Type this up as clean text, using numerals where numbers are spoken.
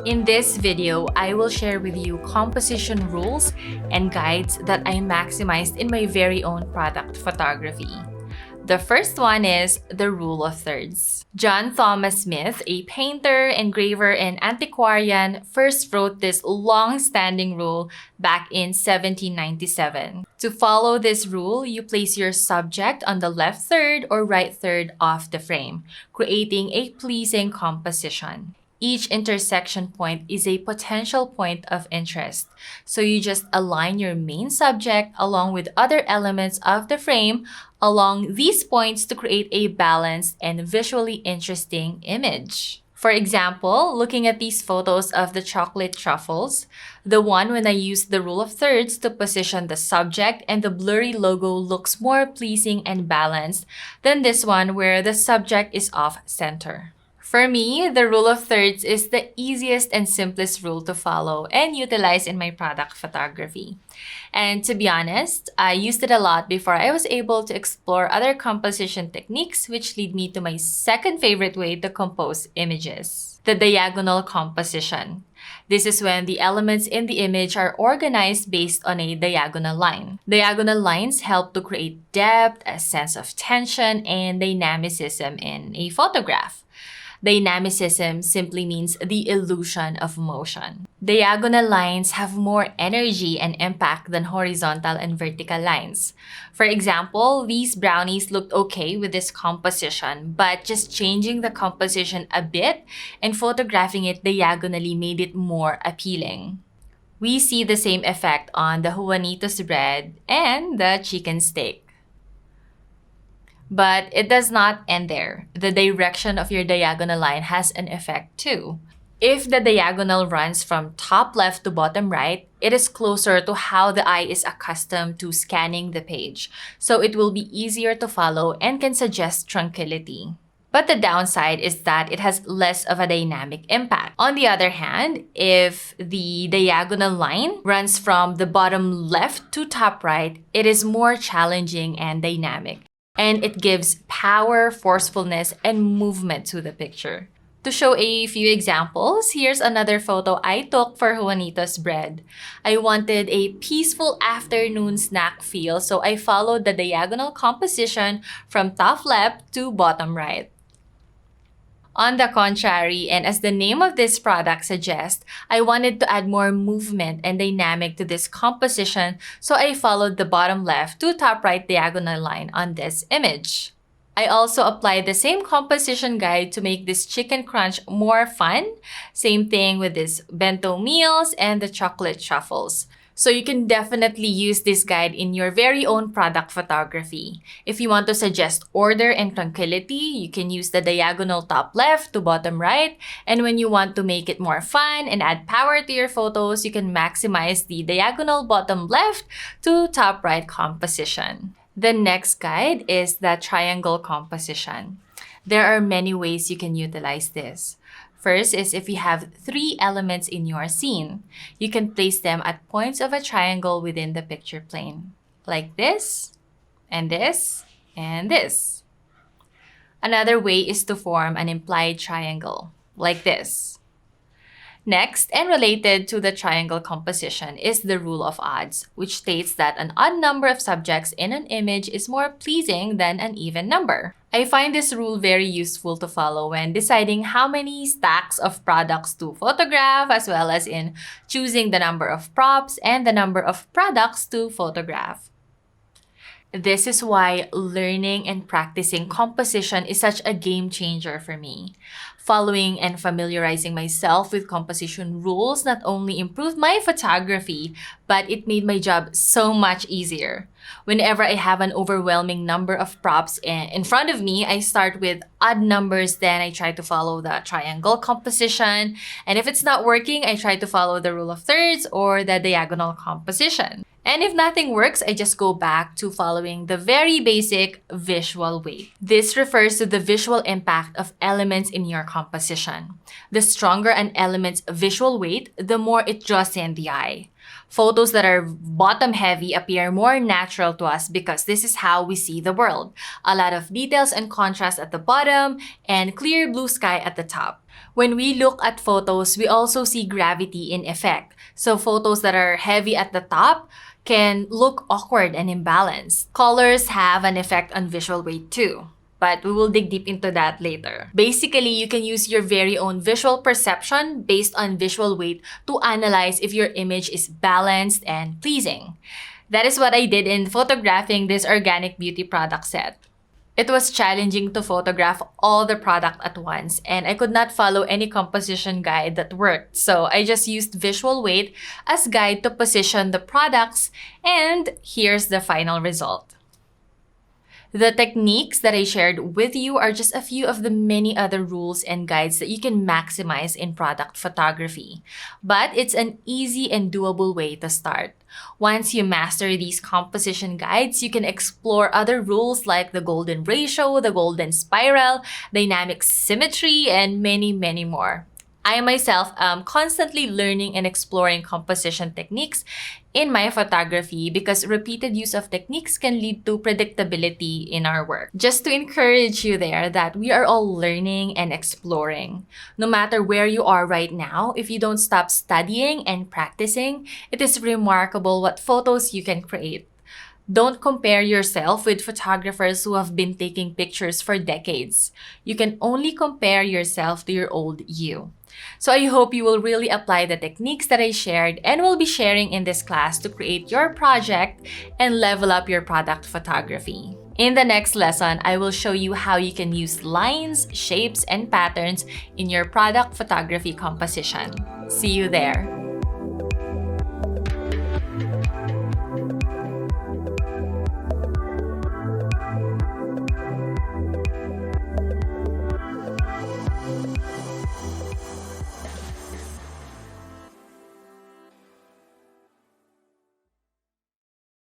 In this video, I will share with you composition rules and guides that I maximized in my very own product photography. The first one is the rule of thirds. John Thomas Smith, a painter, engraver, and antiquarian, first wrote this long-standing rule back in 1797. To follow this rule, you place your subject on the left third or right third of the frame, creating a pleasing composition. Each intersection point is a potential point of interest. So you just align your main subject along with other elements of the frame along these points to create a balanced and visually interesting image. For example, looking at these photos of the chocolate truffles, the one when I used the rule of thirds to position the subject and the blurry logo looks more pleasing and balanced than this one where the subject is off center. For me, the rule of thirds is the easiest and simplest rule to follow and utilize in my product photography. And to be honest, I used it a lot before I was able to explore other composition techniques, which lead me to my second favorite way to compose images, the diagonal composition. This is when the elements in the image are organized based on a diagonal line. Diagonal lines help to create depth, a sense of tension, and dynamicism in a photograph. Dynamicism simply means the illusion of motion. Diagonal lines have more energy and impact than horizontal and vertical lines. For example, these brownies looked okay with this composition, but just changing the composition a bit and photographing it diagonally made it more appealing. We see the same effect on the Juanitos bread and the chicken steak. But it does not end there. The direction of your diagonal line has an effect too. If the diagonal runs from top left to bottom right, it is closer to how the eye is accustomed to scanning the page, so it will be easier to follow and can suggest tranquility. But the downside is that it has less of a dynamic impact. On the other hand, if the diagonal line runs from the bottom left to top right, it is more challenging and dynamic. And it gives power, forcefulness, and movement to the picture. To show a few examples, here's another photo I took for Juanitos bread. I wanted a peaceful afternoon snack feel, so I followed the diagonal composition from top left to bottom right. On the contrary, and as the name of this product suggests, I wanted to add more movement and dynamic to this composition, so I followed the bottom left to top right diagonal line on this image. I also applied the same composition guide to make this chicken crunch more fun. Same thing with this bento meals and the chocolate truffles. So you can definitely use this guide in your very own product photography. If you want to suggest order and tranquility, you can use the diagonal top left to bottom right. And when you want to make it more fun and add power to your photos, you can maximize the diagonal bottom left to top right composition. The next guide is the triangle composition. There are many ways you can utilize this. First is if you have 3 elements in your scene, you can place them at points of a triangle within the picture plane, like this, and this, and this. Another way is to form an implied triangle, like this. Next, and related to the triangle composition, is the rule of odds, which states that an odd number of subjects in an image is more pleasing than an even number. I find this rule very useful to follow when deciding how many stacks of products to photograph, as well as in choosing the number of props and the number of products to photograph. This is why learning and practicing composition is such a game changer for me. Following and familiarizing myself with composition rules not only improved my photography, but it made my job so much easier. Whenever I have an overwhelming number of props in front of me, I start with odd numbers, then I try to follow the triangle composition. And if it's not working, I try to follow the rule of thirds or the diagonal composition. And if nothing works, I just go back to following the very basic visual weight. This refers to the visual impact of elements in your composition. The stronger an element's visual weight, the more it draws in the eye. Photos that are bottom heavy appear more natural to us because this is how we see the world. A lot of details and contrast at the bottom and clear blue sky at the top. When we look at photos, we also see gravity in effect. So photos that are heavy at the top can look awkward and imbalanced. Colors have an effect on visual weight too, but we will dig deep into that later. Basically, you can use your very own visual perception based on visual weight to analyze if your image is balanced and pleasing. That is what I did in photographing this organic beauty product set. It was challenging to photograph all the product at once, and I could not follow any composition guide that worked. So I just used visual weight as guide to position the products, and here's the final result. The techniques that I shared with you are just a few of the many other rules and guides that you can maximize in product photography. But it's an easy and doable way to start. Once you master these composition guides, you can explore other rules like the golden ratio, the golden spiral, dynamic symmetry, and many, many more. I myself am constantly learning and exploring composition techniques in my photography because repeated use of techniques can lead to predictability in our work. Just to encourage you there that we are all learning and exploring. No matter where you are right now, if you don't stop studying and practicing, it is remarkable what photos you can create. Don't compare yourself with photographers who have been taking pictures for decades. You can only compare yourself to your old you. So I hope you will really apply the techniques that I shared and will be sharing in this class to create your project and level up your product photography. In the next lesson, I will show you how you can use lines, shapes, and patterns in your product photography composition. See you there!